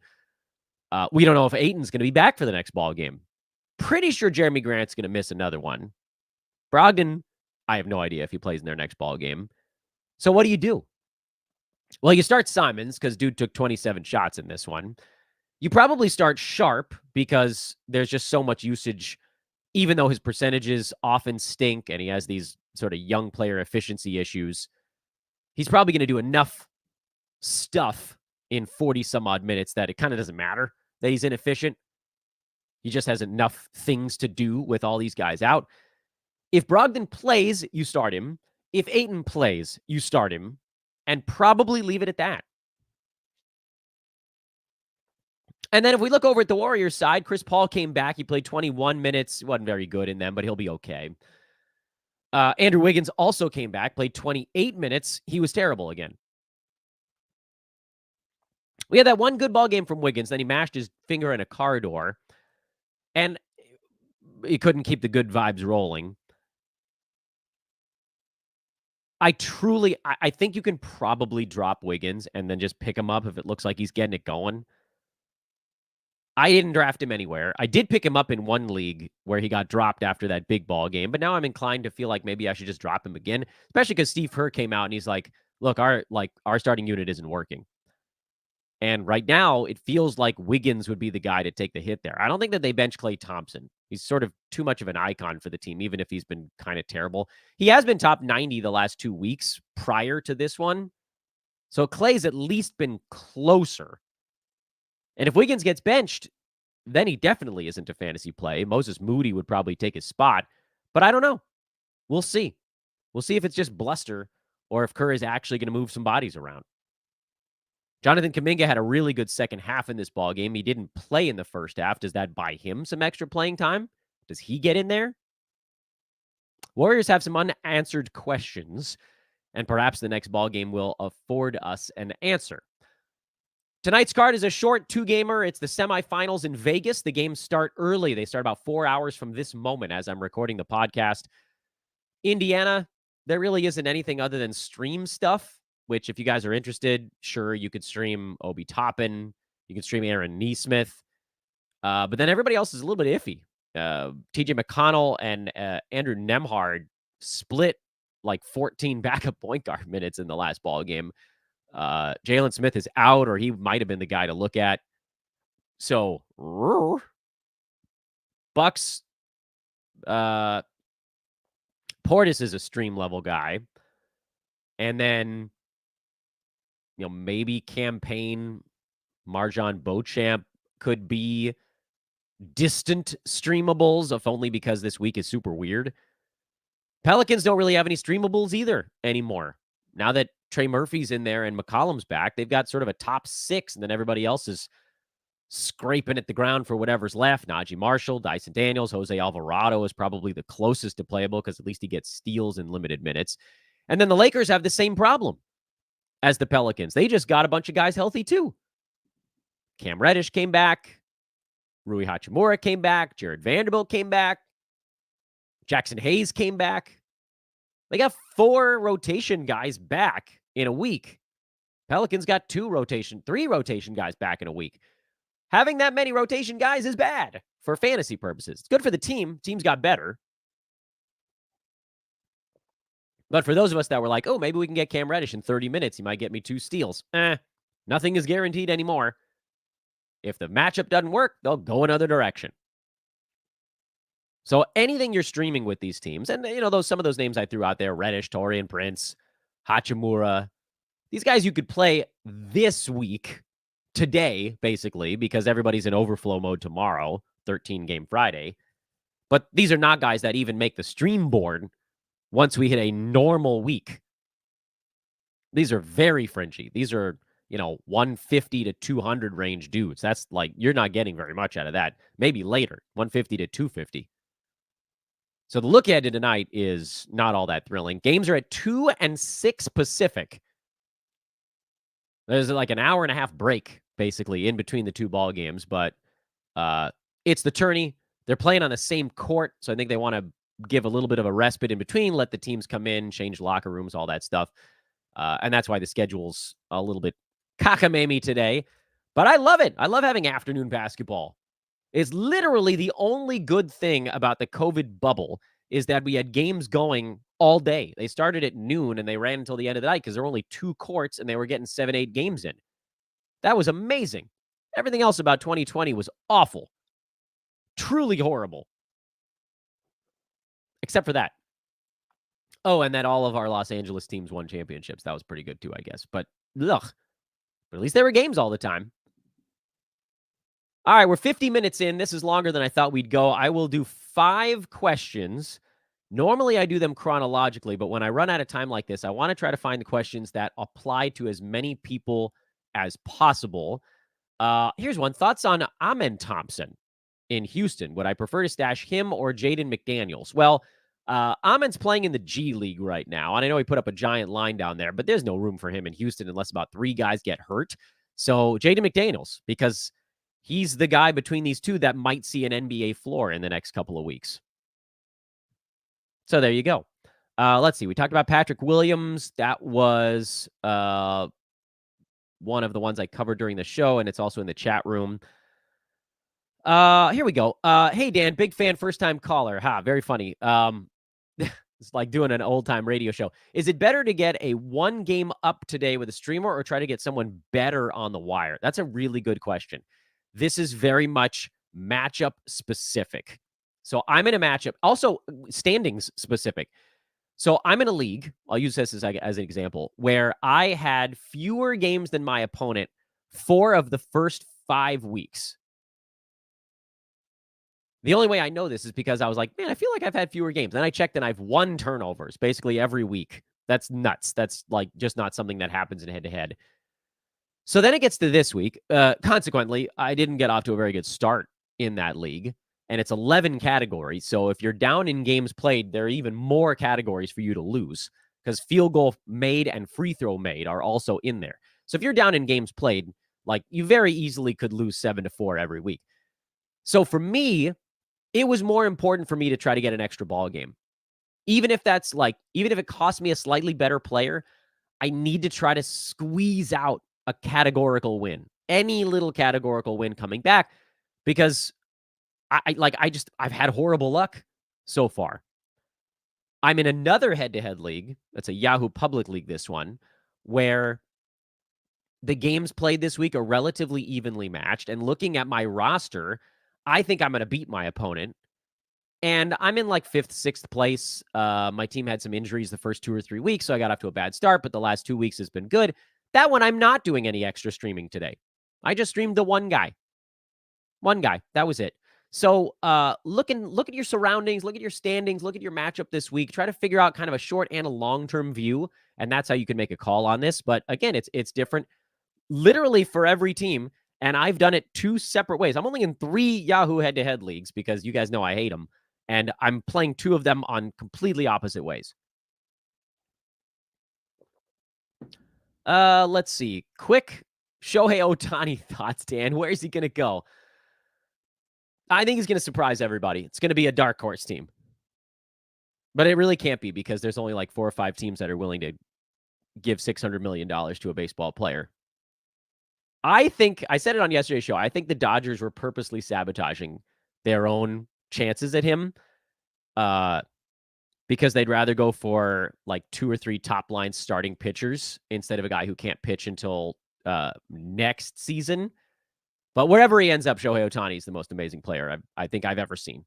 [SPEAKER 1] We don't know if Ayton's going to be back for the next ball game. Pretty sure Jeremy Grant's going to miss another one. Brogdon, I have no idea if he plays in their next ball game. So what do? Well, you start Simons because dude took 27 shots in this one. You probably start Sharpe because there's just so much usage, even though his percentages often stink and he has these sort of young player efficiency issues. He's probably going to do enough stuff in 40 some odd minutes that it kind of doesn't matter that he's inefficient. He just has enough things to do with all these guys out. If Brogdon plays, you start him. If Ayton plays, you start him. And probably leave it at that. And then if we look over at the Warriors side, Chris Paul came back. He played 21 minutes. He wasn't very good in them, but he'll be okay. Andrew Wiggins also came back, played 28 minutes. He was terrible again. We had that one good ball game from Wiggins. Then he mashed his finger in a car door. And he couldn't keep the good vibes rolling. I think you can probably drop Wiggins and then just pick him up if it looks like he's getting it going. I didn't draft him anywhere. I did pick him up in one league where he got dropped after that big ball game, but now I'm inclined to feel like maybe I should just drop him again, especially because Steve Kerr came out and he's like, look, our starting unit isn't working. And right now, it feels like Wiggins would be the guy to take the hit there. I don't think that they bench Klay Thompson. He's sort of too much of an icon for the team, even if he's been kind of terrible. He has been top 90 the last 2 weeks prior to this one. So Klay's at least been closer. And if Wiggins gets benched, then he definitely isn't a fantasy play. Moses Moody would probably take his spot. But I don't know. We'll see. We'll see if it's just bluster or if Kerr is actually going to move some bodies around. Jonathan Kuminga had a really good second half in this ball game. He didn't play in the first half. Does that buy him some extra playing time? Does he get in there? Warriors have some unanswered questions, and perhaps the next ball game will afford us an answer. Tonight's card is a short 2-gamer. It's the semifinals in Vegas. The games start early. They start about 4 hours from this moment as I'm recording the podcast. Indiana, there really isn't anything other than stream stuff, which if you guys are interested, sure, you could stream Obi Toppin. You can stream Aaron Nesmith. But then everybody else is a little bit iffy. TJ McConnell and Andrew Nembhard split like 14 backup point guard minutes in the last ball game. Jalen Smith is out, or he might have been the guy to look at. So, Bucks, Portis is a stream level guy. And then, maybe Campaign, Marjon Beauchamp could be distant streamables, if only because this week is super weird. Pelicans don't really have any streamables either anymore. Now that Trey Murphy's in there and McCollum's back, they've got sort of a top 6, and then everybody else is scraping at the ground for whatever's left. Najee Marshall, Dyson Daniels, Jose Alvarado is probably the closest to playable because at least he gets steals in limited minutes. And then the Lakers have the same problem as the Pelicans. They just got a bunch of guys healthy too. Cam Reddish came back. Rui Hachimura came back. Jared Vanderbilt came back. Jackson Hayes came back. They got 4 rotation guys back in a week. Pelicans got 3 rotation guys back in a week. Having that many rotation guys is bad for fantasy purposes. It's good for the team. Teams got better. But for those of us that were like, oh, maybe we can get Cam Reddish in 30 minutes. He might get me 2 steals. Nothing is guaranteed anymore. If the matchup doesn't work, they'll go another direction. So anything you're streaming with these teams, and some of those names I threw out there, Reddish, Taurean Prince, Hachimura, these guys you could play this week, today, basically, because everybody's in overflow mode tomorrow, 13-game Friday. But these are not guys that even make the stream board once we hit a normal week. These are very fringy. These are, 150 to 200 range dudes. That's like, you're not getting very much out of that. Maybe later, 150 to 250. So the look ahead to tonight is not all that thrilling. Games are at 2 and 6 Pacific. There's like an hour and a half break, basically, in between the 2 ball games. But it's the tourney. They're playing on the same court, so I think they want to give a little bit of a respite in between, let the teams come in, change locker rooms, all that stuff. And that's why the schedule's a little bit cockamamie today. But I love it. I love having afternoon basketball. It's literally the only good thing about the COVID bubble is that we had games going all day. They started at noon and they ran until the end of the night because there were only 2 courts and they were getting 7-8 games in. That was amazing. Everything else about 2020 was awful. Truly horrible. Except for that. Oh, and that all of our Los Angeles teams won championships. That was pretty good too, I guess. But at least there were games all the time. All right, we're 50 minutes in. This is longer than I thought we'd go. I will do 5 questions. Normally, I do them chronologically, but when I run out of time like this, I want to try to find the questions that apply to as many people as possible. Here's one. Thoughts on Amen Thompson in Houston? Would I prefer to stash him or Jaden McDaniels? Well, Amen's playing in the G League right now, and I know he put up a giant line down there, but there's no room for him in Houston unless about 3 guys get hurt. So Jaden McDaniels, because he's the guy between these 2 that might see an NBA floor in the next couple of weeks. So there you go. Let's see. We talked about Patrick Williams. That was one of the ones I covered during the show, and it's also in the chat room. Here we go. Hey, Dan, big fan, first-time caller. Very funny. It's like doing an old-time radio show. Is it better to get a one game up today with a streamer or try to get someone better on the wire? That's a really good question. This is very much matchup specific. So I'm in a matchup, also standings specific. So I'm in a league, I'll use this as an example, where I had fewer games than my opponent 4 of the first 5 weeks. The only way I know this is because I was like, man, I feel like I've had fewer games. Then I checked and I've 1 turnovers basically every week. That's nuts. That's like just not something that happens in head-to-head. So then it gets to this week. Consequently, I didn't get off to a very good start in that league. And it's 11 categories. So if you're down in games played, there are even more categories for you to lose because field goal made and free throw made are also in there. So if you're down in games played, like you very easily could lose 7-4 every week. So for me, it was more important for me to try to get an extra ball game. Even if it costs me a slightly better player, I need to try to squeeze out a categorical win. Any little categorical win coming back because I've had horrible luck so far. I'm in another head-to-head league. That's a Yahoo Public League, this one, where the games played this week are relatively evenly matched. And looking at my roster, I think I'm going to beat my opponent. And I'm in like 5th, 6th place. My team had some injuries the first 2 or 3 weeks, so I got off to a bad start, but the last 2 weeks has been good. That one, I'm not doing any extra streaming today. I just streamed the one guy. One guy. That was it. So look at your surroundings, look at your standings, look at your matchup this week. Try to figure out kind of a short and a long-term view, and that's how you can make a call on this. But again, it's different literally for every team, and I've done it 2 separate ways. I'm only in 3 Yahoo head-to-head leagues because you guys know I hate them, and I'm playing 2 of them on completely opposite ways. Let's see. Quick Shohei Ohtani thoughts, Dan. Where is he going to go? I think he's going to surprise everybody. It's going to be a dark horse team. But it really can't be because there's only like 4 or 5 teams that are willing to give $600 million to a baseball player. I think, I said it on yesterday's show, I think the Dodgers were purposely sabotaging their own chances at him because they'd rather go for like 2 or 3 top line starting pitchers instead of a guy who can't pitch until next season. But wherever he ends up, Shohei Ohtani is the most amazing player I think I've ever seen.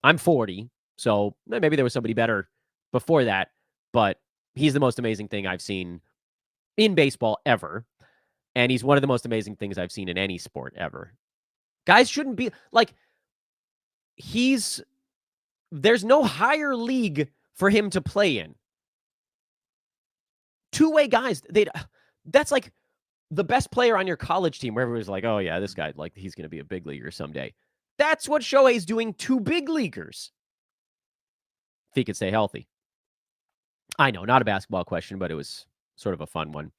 [SPEAKER 1] I'm 40, so maybe there was somebody better before that, but he's the most amazing thing I've seen in baseball ever. And he's one of the most amazing things I've seen in any sport ever. Guys shouldn't be like, there's no higher league for him to play in. Two-way guys, that's like the best player on your college team where everyone's like, oh yeah, this guy, like he's going to be a big leaguer someday. That's what Shohei's doing to big leaguers. If he could stay healthy. I know, not a basketball question, but it was sort of a fun one.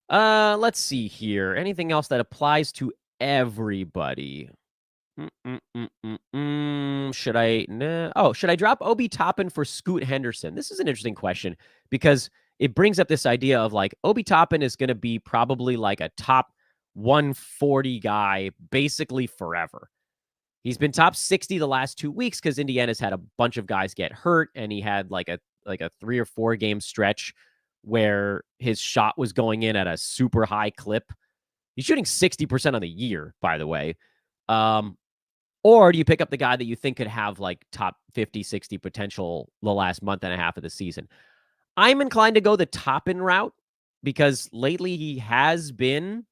[SPEAKER 1] Let's see here. Anything else that applies to everybody? Should I drop Obi Toppin for Scoot Henderson? This is an interesting question because it brings up this idea of like Obi Toppin is going to be probably like a top 140 guy basically forever. He's been top 60 the last 2 weeks because Indiana's had a bunch of guys get hurt, and he had like a 3 or 4 game stretch where his shot was going in at a super high clip. He's shooting 60% on the year, by the way. Or do you pick up the guy that you think could have like top 50, 60 potential the last month and a half of the season? I'm inclined to go the Toppin route because lately he has been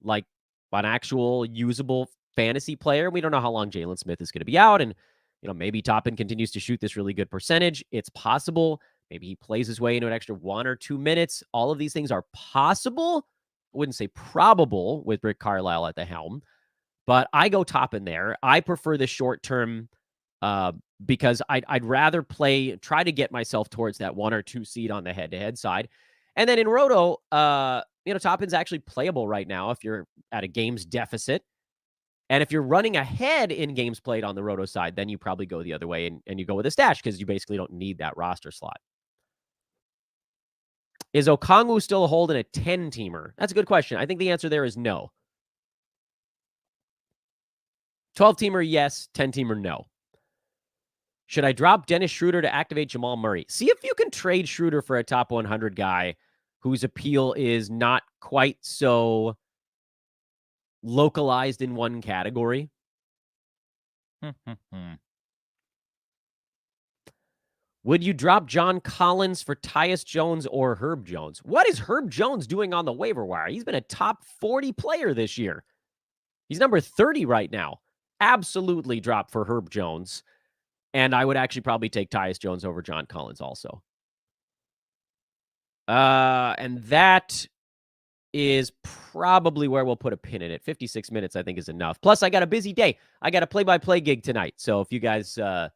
[SPEAKER 1] like an actual usable fantasy player. We don't know how long Jalen Smith is going to be out, and maybe Toppin continues to shoot this really good percentage. It's possible. Maybe he plays his way into an extra 1 or 2 minutes. All of these things are possible. I wouldn't say probable with Rick Carlisle at the helm, but I go Toppin there. I prefer the short term because I'd rather try to get myself towards that 1 or 2 seed on the head-to-head side. And then in Roto, Toppin's actually playable right now if you're at a game's deficit. And if you're running ahead in games played on the roto side, then you probably go the other way and you go with a stash because you basically don't need that roster slot. Is Okongwu still holding a 10-teamer? That's a good question. I think the answer there is no. 12-teamer, yes. 10-teamer, no. Should I drop Dennis Schroeder to activate Jamal Murray? See if you can trade Schroeder for a top 100 guy whose appeal is not quite so localized in one category. Would you drop John Collins for Tyus Jones or Herb Jones? What is Herb Jones doing on the waiver wire? He's been a top 40 player this year. He's number 30 right now. Absolutely drop for Herb Jones. And I would actually probably take Tyus Jones over John Collins also. And that is probably where we'll put a pin in it. 56 minutes, I think, is enough. Plus, I got a busy day. I got a play-by-play gig tonight. So if you guys are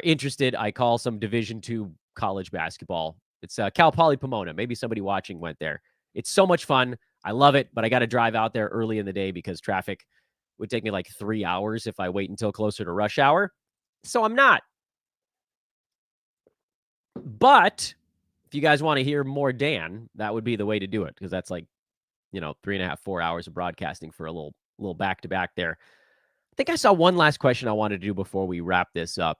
[SPEAKER 1] interested, I call some Division II college basketball. It's Cal Poly Pomona. Maybe somebody watching went there. It's so much fun. I love it, but I got to drive out there early in the day because traffic would take me like 3 hours if I wait until closer to rush hour. So I'm not. But if you guys want to hear more Dan, that would be the way to do it because that's like, 3.5, 4 hours of broadcasting for a little back-to-back there. I think I saw one last question I wanted to do before we wrap this up.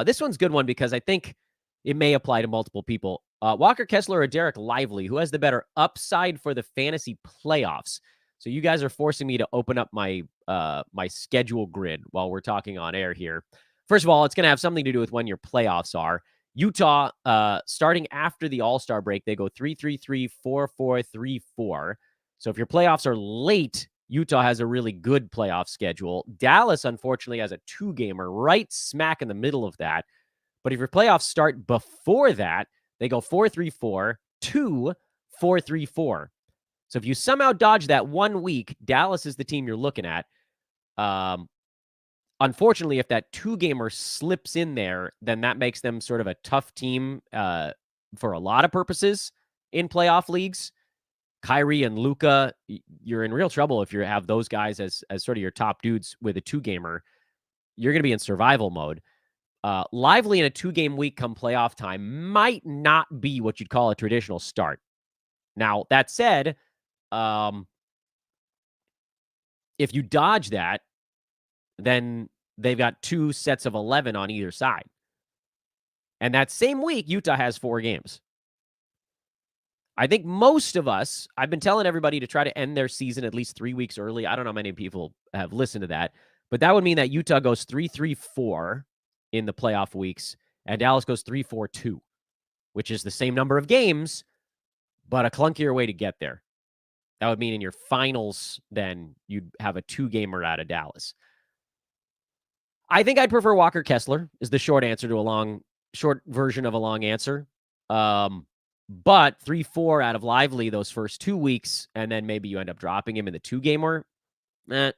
[SPEAKER 1] This one's a good one because I think it may apply to multiple people. Walker Kessler or Derek Lively, who has the better upside for the fantasy playoffs? So you guys are forcing me to open up my my schedule grid while we're talking on air here. First of all, it's going to have something to do with when your playoffs are. Utah, starting after the All-Star break, they go 3-3-3, 4-4-3-4. So if your playoffs are late, Utah has a really good playoff schedule. Dallas, unfortunately, has a 2-gamer right smack in the middle of that. But if your playoffs start before that, they go 4-3-4, 2-4-3-4. So if you somehow dodge that 1 week, Dallas is the team you're looking at. Unfortunately, if that 2-gamer slips in there, then that makes them sort of a tough team for a lot of purposes in playoff leagues. Kyrie and Luka, you're in real trouble if you have those guys as sort of your top dudes with a 2-gamer. You're going to be in survival mode. Lively in a 2-game week come playoff time might not be what you'd call a traditional start. Now, that said, if you dodge that, then they've got 2 sets of 11 on either side. And that same week, Utah has 4 games. I think most of us, I've been telling everybody to try to end their season at least 3 weeks early. I don't know how many people have listened to that, but that would mean that Utah goes 3-3-4 in the playoff weeks, and Dallas goes 3-4-2, which is the same number of games, but a clunkier way to get there. That would mean in your finals, then you'd have a 2-gamer out of Dallas. I think I'd prefer Walker Kessler is the short answer to a short version of a long answer. But 3-4 out of Lively those first 2 weeks, and then maybe you end up dropping him in the 2-gamer. Again,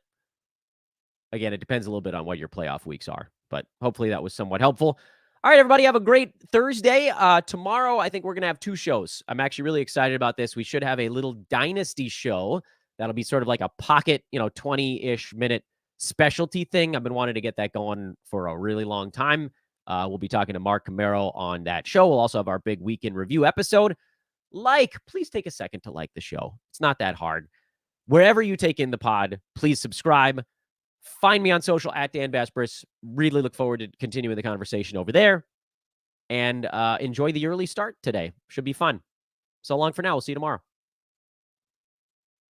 [SPEAKER 1] it depends a little bit on what your playoff weeks are, but hopefully that was somewhat helpful. All right, everybody, have a great Thursday. Tomorrow, I think we're going to have 2 shows. I'm actually really excited about this. We should have a little Dynasty show. That'll be sort of like a pocket, 20-ish minute specialty thing. I've been wanting to get that going for a really long time. We'll be talking to Mark Camaro on that show. We'll also have our big weekend review episode. Please take a second to like the show. It's not that hard. Wherever you take in the pod, please subscribe. Find me on social at Dan Vespris. Really look forward to continuing the conversation over there. And enjoy the early start today. Should be fun. So long for now. We'll see you tomorrow.